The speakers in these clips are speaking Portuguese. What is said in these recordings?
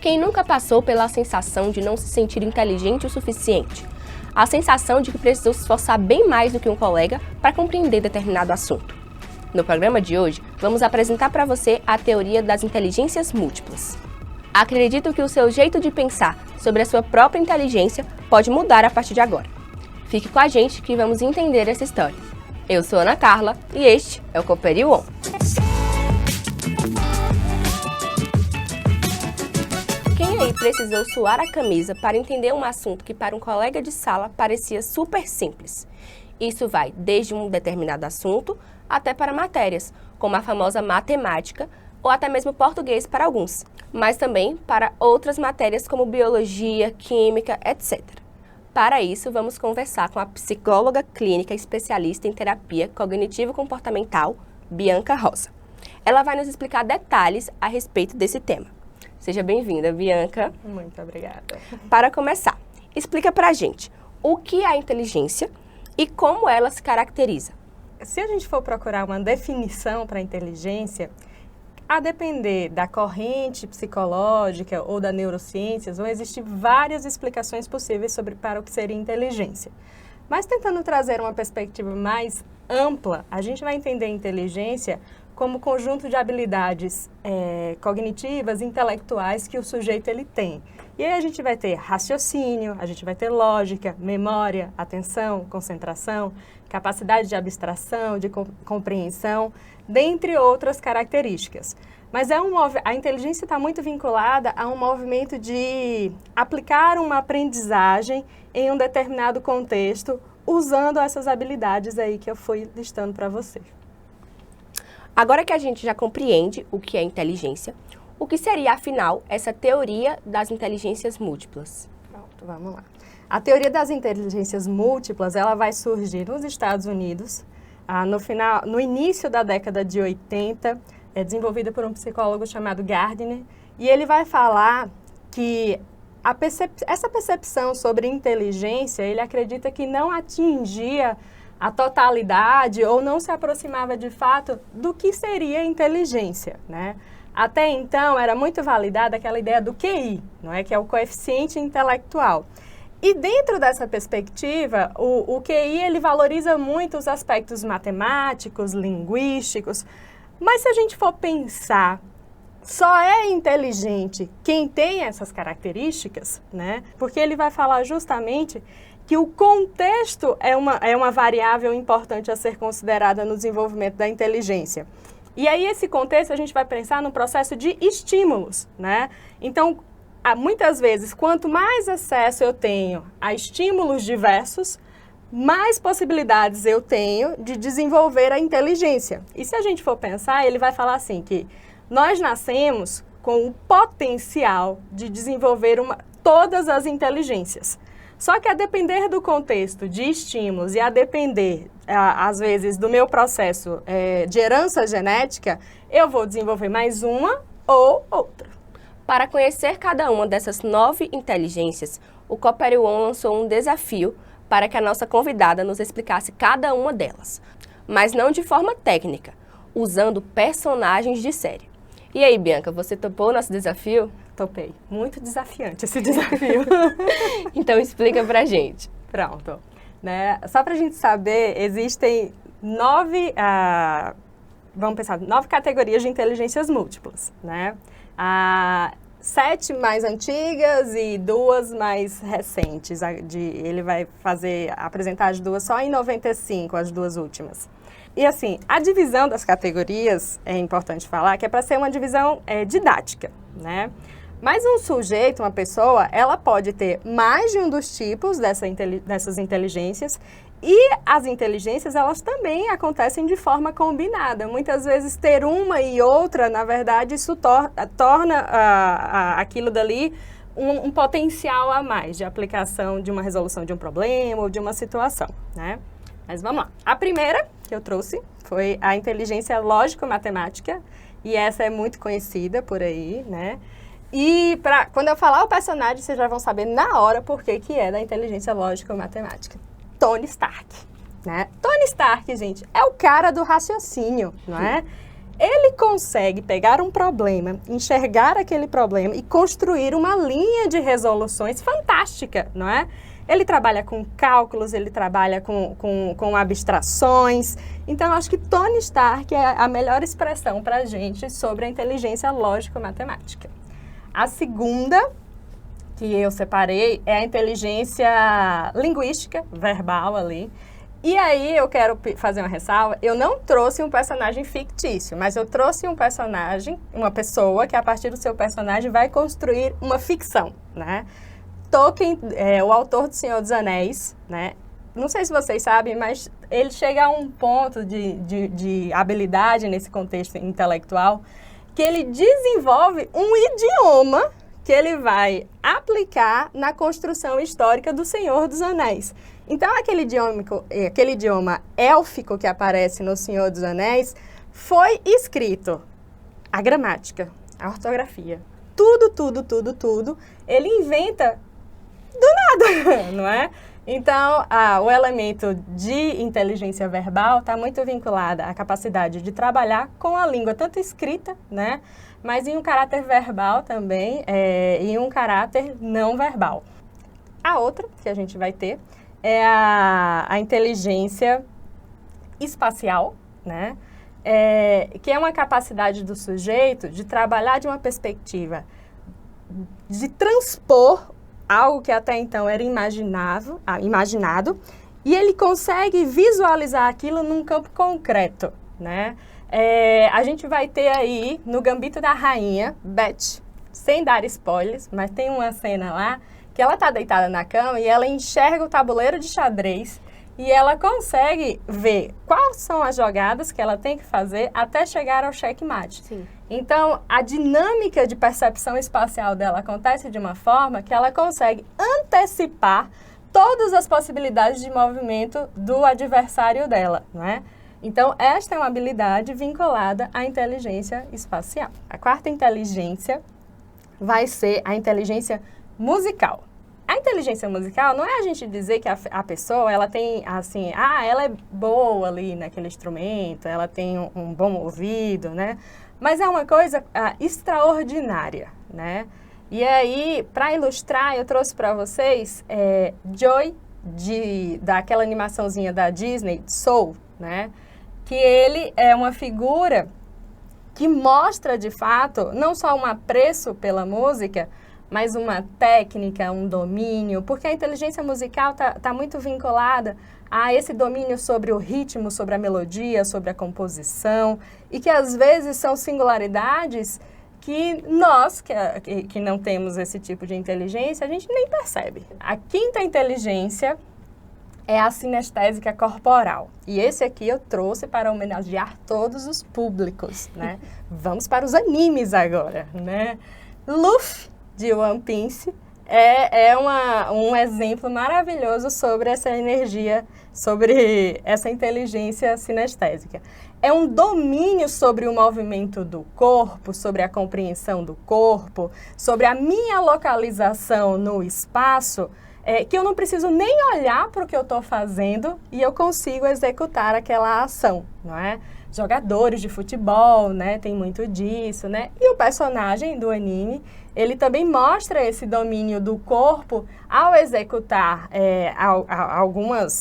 Quem nunca passou pela sensação de não se sentir inteligente o suficiente? A sensação de que precisou se esforçar bem mais do que um colega para compreender determinado assunto. No programa de hoje, vamos apresentar para você a teoria das inteligências múltiplas. Acredito que o seu jeito de pensar sobre a sua própria inteligência pode mudar a partir de agora. Fique com a gente que vamos entender essa história. Eu sou Ana Carla e este é o Coopere On. Quem aí precisou suar a camisa para entender um assunto que para um colega de sala parecia super simples? Isso vai desde um determinado assunto até para matérias, como a famosa matemática ou até mesmo português para alguns, mas também para outras matérias como biologia, química, etc. Para isso, vamos conversar com a psicóloga clínica especialista em terapia cognitivo-comportamental, Bianca Rosa. Ela vai nos explicar detalhes a respeito desse tema. Seja bem-vinda, Bianca. Muito obrigada. Para começar, explica pra gente o que é a inteligência e como ela se caracteriza. Se a gente for procurar uma definição para a inteligência, a depender da corrente psicológica ou da neurociências, vão existir várias explicações possíveis para o que seria inteligência. Mas tentando trazer uma perspectiva mais ampla, a gente vai entender a inteligência como conjunto de habilidades cognitivas, intelectuais que o sujeito ele tem. E aí a gente vai ter raciocínio, a gente vai ter lógica, memória, atenção, concentração, capacidade de abstração, de compreensão, dentre outras características. Mas a inteligência está muito vinculada a um movimento de aplicar uma aprendizagem em um determinado contexto, usando essas habilidades aí que eu fui listando para você. Agora que a gente já compreende o que é inteligência, o que seria, afinal, essa teoria das inteligências múltiplas? Pronto, vamos lá. A teoria das inteligências múltiplas, ela vai surgir nos Estados Unidos, no início da década de 80, é desenvolvida por um psicólogo chamado Gardner, e ele vai falar que essa percepção sobre inteligência, ele acredita que não atingia a totalidade ou não se aproximava de fato do que seria inteligência, né? Até então era muito validada aquela ideia do QI, não é? Que é o coeficiente intelectual. E dentro dessa perspectiva, o QI ele valoriza muito os aspectos matemáticos, linguísticos, mas se a gente for pensar, só é inteligente quem tem essas características, né? Porque ele vai falar justamente que o contexto é uma variável importante a ser considerada no desenvolvimento da inteligência. E aí, esse contexto, a gente vai pensar no processo de estímulos, né? Então, muitas vezes, quanto mais acesso eu tenho a estímulos diversos, mais possibilidades eu tenho de desenvolver a inteligência. E se a gente for pensar, ele vai falar assim, que nós nascemos com o potencial de desenvolver todas as inteligências. Só que a depender do contexto de estímulos e a depender, às vezes, do meu processo de herança genética, eu vou desenvolver mais uma ou outra. Para conhecer cada uma dessas 9 inteligências, o Coopere On lançou um desafio para que a nossa convidada nos explicasse cada uma delas, mas não de forma técnica, usando personagens de série. E aí, Bianca, você topou o nosso desafio? Topei. Muito desafiante esse desafio. Então explica pra gente. Pronto. Né? Só pra gente saber, existem 9 categorias de inteligências múltiplas, né? 7 mais antigas e 2 mais recentes. Ele vai apresentar as 2 só em 95, as 2 últimas. E assim, a divisão das categorias, é importante falar, que é para ser uma divisão didática, né? Mas um sujeito, uma pessoa, ela pode ter mais de um dos tipos dessas inteligências e as inteligências, elas também acontecem de forma combinada. Muitas vezes ter uma e outra, na verdade, isso torna aquilo dali um potencial a mais de aplicação de uma resolução de um problema ou de uma situação, né? Mas vamos lá. A primeira que eu trouxe foi a inteligência lógico-matemática, e essa é muito conhecida por aí, né? E quando eu falar o personagem, vocês já vão saber na hora por que é da inteligência lógico-matemática. Tony Stark, né? Tony Stark, gente, é o cara do raciocínio, não é? ele consegue pegar um problema, enxergar aquele problema e construir uma linha de resoluções fantástica, não é? Ele trabalha com cálculos, ele trabalha com abstrações. Então, acho que Tony Stark é a melhor expressão para a gente sobre a inteligência lógico-matemática. A segunda que eu separei é a inteligência linguística, verbal ali. E aí eu quero fazer uma ressalva, eu não trouxe um personagem fictício, mas eu trouxe um personagem, uma pessoa que a partir do seu personagem vai construir uma ficção, né? Tolkien, o autor do Senhor dos Anéis, né? Não sei se vocês sabem, mas ele chega a um ponto de habilidade nesse contexto intelectual que ele desenvolve um idioma que ele vai aplicar na construção histórica do Senhor dos Anéis. Então, aquele idioma élfico que aparece no Senhor dos Anéis foi escrito a gramática, a ortografia, tudo, ele inventa do nada, não é? Então, o elemento de inteligência verbal está muito vinculado à capacidade de trabalhar com a língua, tanto escrita, né? Mas em um caráter verbal também, e um caráter não verbal. A outra que a gente vai ter é a inteligência espacial, né? Que é uma capacidade do sujeito de trabalhar de uma perspectiva de transpor algo que até então era imaginado, e ele consegue visualizar aquilo num campo concreto, né? A gente vai ter aí, no Gambito da Rainha, Beth, sem dar spoilers, mas tem uma cena lá que ela está deitada na cama e ela enxerga o tabuleiro de xadrez e ela consegue ver quais são as jogadas que ela tem que fazer até chegar ao checkmate. Sim. Então, a dinâmica de percepção espacial dela acontece de uma forma que ela consegue antecipar todas as possibilidades de movimento do adversário dela, não é? Então, esta é uma habilidade vinculada à inteligência espacial. A quarta inteligência vai ser a inteligência musical. A inteligência musical não é a gente dizer que a pessoa, ela tem, assim, ela é boa ali naquele instrumento, ela tem um bom ouvido, né? Mas é uma coisa extraordinária, né? E aí, para ilustrar, eu trouxe para vocês Joy, daquela animaçãozinha da Disney, Soul, né? Que ele é uma figura que mostra, de fato, não só um apreço pela música, mas uma técnica, um domínio, porque a inteligência musical tá muito vinculada a esse domínio sobre o ritmo, sobre a melodia, sobre a composição, e que às vezes são singularidades que nós, que não temos esse tipo de inteligência, a gente nem percebe. A quinta inteligência é a sinestésica corporal. E esse aqui eu trouxe para homenagear todos os públicos, né? Vamos para os animes agora, né? Luffy, de One Piece, é um exemplo maravilhoso sobre essa energia, sobre essa inteligência sinestésica. É um domínio sobre o movimento do corpo, sobre a compreensão do corpo, sobre a minha localização no espaço, que eu não preciso nem olhar para o que eu estou fazendo e eu consigo executar aquela ação, não é? Jogadores de futebol, né, tem muito disso, né? E o personagem do anime, ele também mostra esse domínio do corpo ao executar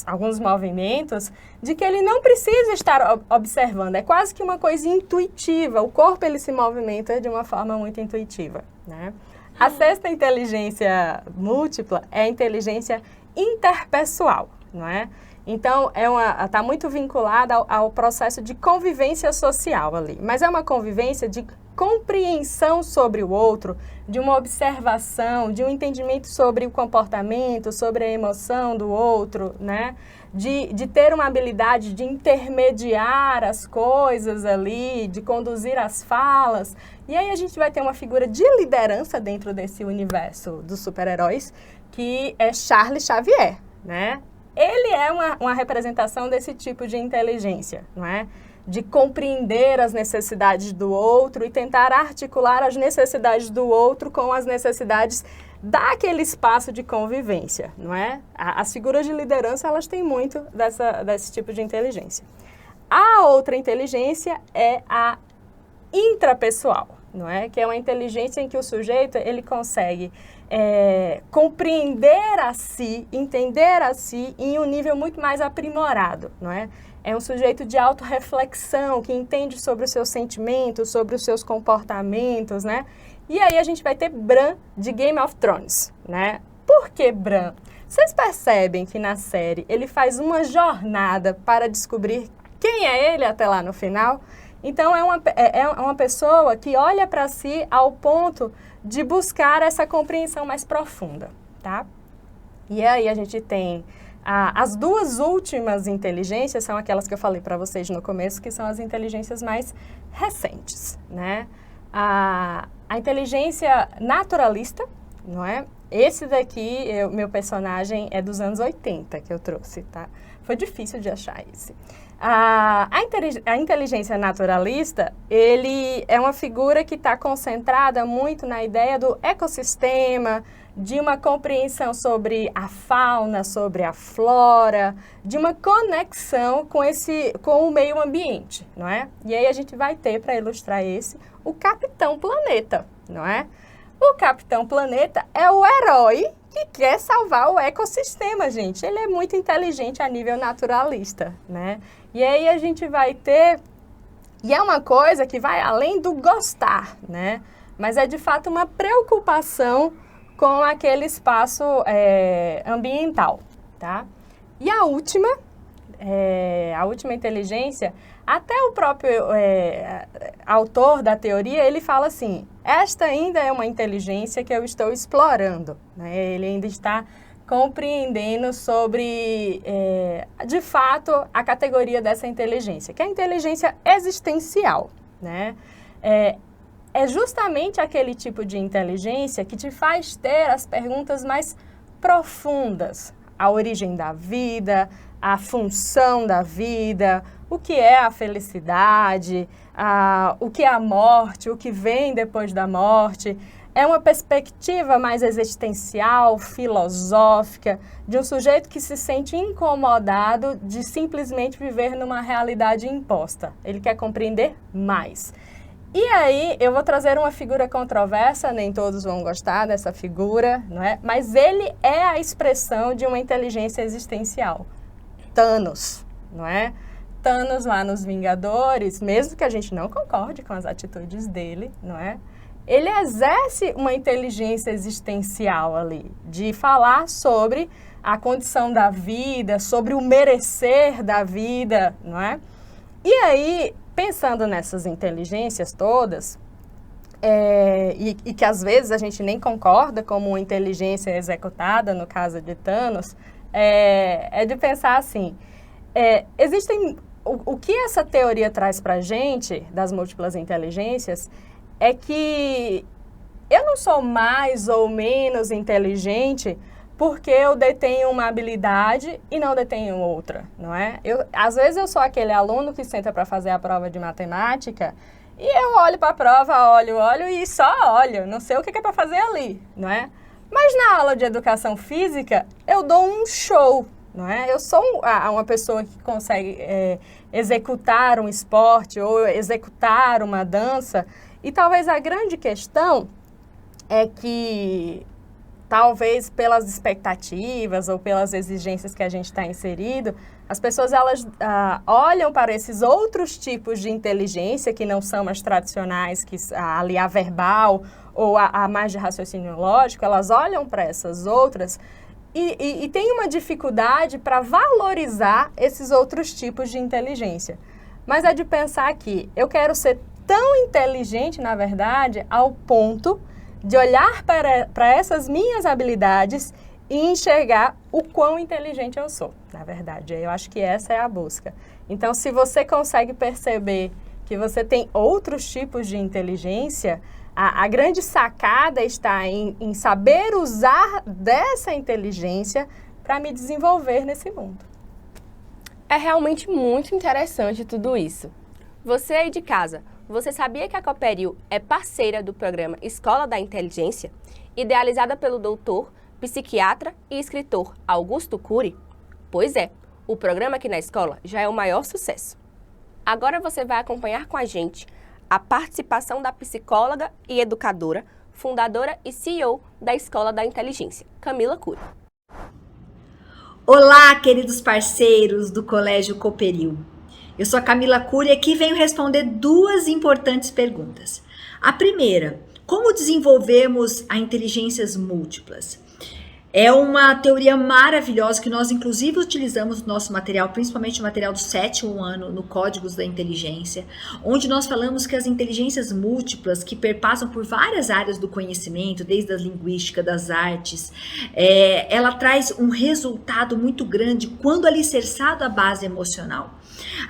alguns movimentos, de que ele não precisa estar observando, é quase que uma coisa intuitiva, o corpo ele se movimenta de uma forma muito intuitiva, né? A sexta inteligência múltipla é a inteligência interpessoal, não é? Então, está muito vinculada ao processo de convivência social ali, mas é uma convivência de compreensão sobre o outro, de uma observação, de um entendimento sobre o comportamento, sobre a emoção do outro, né? De ter uma habilidade de intermediar as coisas ali, de conduzir as falas. E aí a gente vai ter uma figura de liderança dentro desse universo dos super-heróis, que é Charles Xavier, né? Ele é uma representação desse tipo de inteligência, não é? De compreender as necessidades do outro e tentar articular as necessidades do outro com as necessidades daquele espaço de convivência, não é? As figuras de liderança, elas têm muito desse tipo de inteligência. A outra inteligência é a intrapessoal, não é? Que é uma inteligência em que o sujeito ele consegue compreender a si, entender a si em um nível muito mais aprimorado, não é? É um sujeito de autorreflexão, que entende sobre os seus sentimentos, sobre os seus comportamentos, né? E aí a gente vai ter Bran de Game of Thrones, né? Por que Bran? Vocês percebem que na série ele faz uma jornada para descobrir quem é ele até lá no final? Então é uma pessoa que olha para si ao ponto de buscar essa compreensão mais profunda, tá? E aí a gente tem as duas últimas inteligências, são aquelas que eu falei para vocês no começo, que são as inteligências mais recentes, né? A inteligência naturalista, não é? Esse daqui, meu personagem é dos anos 80 que eu trouxe, tá? Foi difícil de achar esse. A inteligência naturalista, ele é uma figura que está concentrada muito na ideia do ecossistema, de uma compreensão sobre a fauna, sobre a flora, de uma conexão com o meio ambiente, não é? E aí a gente vai ter, para ilustrar o Capitão Planeta, não é? O Capitão Planeta é o herói que quer salvar o ecossistema, gente. Ele é muito inteligente a nível naturalista, né? E aí a gente vai ter... E é uma coisa que vai além do gostar, né? Mas é de fato uma preocupação com aquele espaço ambiental, tá? E a última inteligência, até o próprio autor da teoria, ele fala assim, esta ainda é uma inteligência que eu estou explorando, né? Ele ainda está compreendendo sobre, de fato, a categoria dessa inteligência, que é a inteligência existencial, né? É justamente aquele tipo de inteligência que te faz ter as perguntas mais profundas. A origem da vida, a função da vida, o que é a felicidade, o que é a morte, o que vem depois da morte. É uma perspectiva mais existencial, filosófica, de um sujeito que se sente incomodado de simplesmente viver numa realidade imposta. Ele quer compreender mais. E aí, eu vou trazer uma figura controversa, nem todos vão gostar dessa figura, não é? Mas ele é a expressão de uma inteligência existencial. Thanos, não é? Thanos lá nos Vingadores, mesmo que a gente não concorde com as atitudes dele, não é? Ele exerce uma inteligência existencial ali, de falar sobre a condição da vida, sobre o merecer da vida, não é? E aí, pensando nessas inteligências todas, e que às vezes a gente nem concorda como uma inteligência executada, no caso de Thanos, é de pensar assim, existem... O que essa teoria traz para a gente, das múltiplas inteligências, é que eu não sou mais ou menos inteligente porque eu detenho uma habilidade e não detenho outra, não é? Às vezes eu sou aquele aluno que senta para fazer a prova de matemática e eu olho para a prova, olho e só olho, não sei o que é para fazer ali, não é? Mas na aula de educação física eu dou um show, não é? Eu sou uma pessoa que consegue executar um esporte ou executar uma dança. E talvez a grande questão é que, talvez pelas expectativas ou pelas exigências que a gente está inserido, as pessoas elas olham para esses outros tipos de inteligência que não são as tradicionais, que ali a verbal ou a mais de raciocínio lógico, elas olham para essas outras e tem uma dificuldade para valorizar esses outros tipos de inteligência. Mas é de pensar que eu quero ser tão inteligente, na verdade, ao ponto de olhar para essas minhas habilidades e enxergar o quão inteligente eu sou, na verdade. Eu acho que essa é a busca. Então, se você consegue perceber que você tem outros tipos de inteligência, a grande sacada está em saber usar dessa inteligência para me desenvolver nesse mundo. É realmente muito interessante tudo isso. Você aí de casa, você sabia que a Cooperil é parceira do programa Escola da Inteligência, idealizada pelo doutor, psiquiatra e escritor Augusto Cury? Pois é, o programa aqui na escola já é o maior sucesso. Agora você vai acompanhar com a gente a participação da psicóloga e educadora, fundadora e CEO da Escola da Inteligência, Camila Cury. Olá, queridos parceiros do Colégio Cooperil. Eu sou a Camila Cury e aqui venho responder duas importantes perguntas. A primeira, como desenvolvemos a inteligências múltiplas? É uma teoria maravilhosa que nós, inclusive, utilizamos no nosso material, principalmente o material do 7º ano, no Códigos da Inteligência, onde nós falamos que as inteligências múltiplas, que perpassam por várias áreas do conhecimento, desde a linguística, das artes, ela traz um resultado muito grande quando alicerçado à base emocional.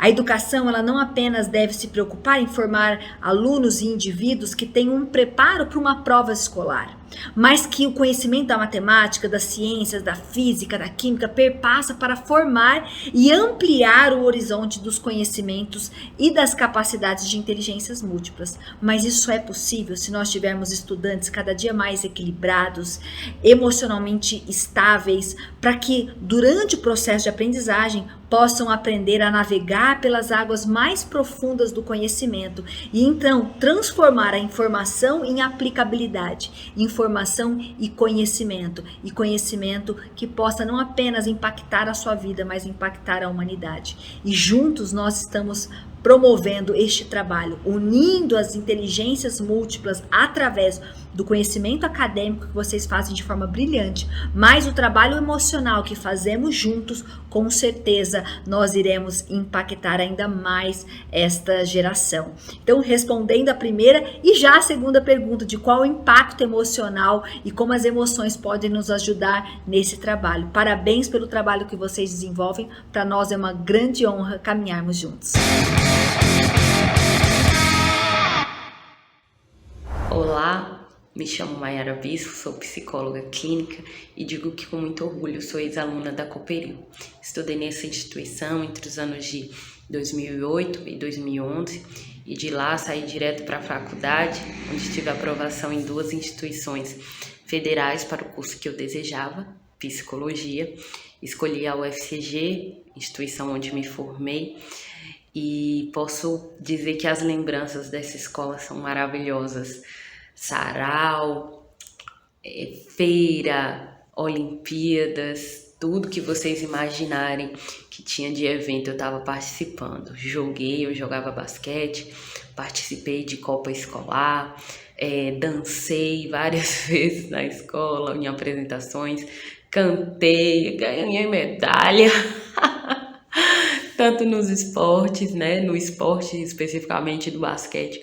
A educação, ela não apenas deve se preocupar em formar alunos e indivíduos que tenham um preparo para uma prova escolar, mas que o conhecimento da matemática, das ciências, da física, da química perpassa para formar e ampliar o horizonte dos conhecimentos e das capacidades de inteligências múltiplas. Mas isso é possível se nós tivermos estudantes cada dia mais equilibrados, emocionalmente estáveis, para que durante o processo de aprendizagem possam aprender a navegar pelas águas mais profundas do conhecimento e então transformar a informação em aplicabilidade, informação e conhecimento que possa não apenas impactar a sua vida, mas impactar a humanidade. E juntos nós estamos promovendo este trabalho, unindo as inteligências múltiplas através do conhecimento acadêmico que vocês fazem de forma brilhante, mas o trabalho emocional que fazemos juntos, com certeza nós iremos impactar ainda mais esta geração. Então, respondendo a primeira e já a segunda pergunta de qual o impacto emocional e como as emoções podem nos ajudar nesse trabalho. Parabéns pelo trabalho que vocês desenvolvem, para nós é uma grande honra caminharmos juntos. Olá, me chamo Mayara Bispo, sou psicóloga clínica e digo que com muito orgulho sou ex-aluna da Cooperil. Estudei nessa instituição entre os anos de 2008 e 2011 e de lá saí direto para a faculdade, onde tive aprovação em 2 instituições federais para o curso que eu desejava, psicologia. Escolhi a UFCG, instituição onde me formei, e posso dizer que as lembranças dessa escola são maravilhosas. Sarau, feira, Olimpíadas, tudo que vocês imaginarem que tinha de evento eu estava participando. Eu jogava basquete, participei de Copa Escolar, dancei várias vezes na escola, em apresentações, cantei, ganhei medalha. Tanto nos esportes, né? No esporte especificamente do basquete,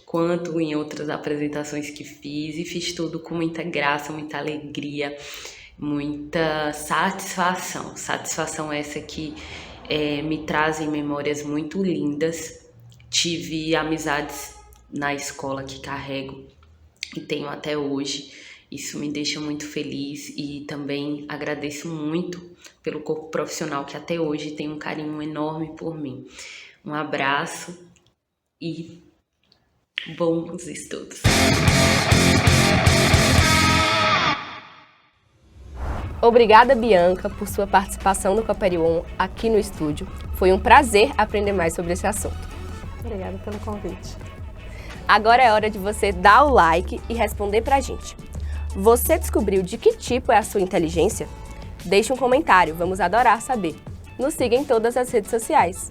quanto em outras apresentações que fiz, e fiz tudo com muita graça, muita alegria, muita satisfação. Satisfação essa que me trazem memórias muito lindas. Tive amizades na escola que carrego e tenho até hoje. Isso me deixa muito feliz e também agradeço muito pelo corpo profissional que até hoje tem um carinho enorme por mim. Um abraço e bons estudos. Obrigada, Bianca, por sua participação no Cooperil aqui no estúdio. Foi um prazer aprender mais sobre esse assunto. Obrigada pelo convite. Agora é hora de você dar o like e responder pra gente. Você descobriu de que tipo é a sua inteligência? Deixe um comentário, vamos adorar saber. Nos siga em todas as redes sociais.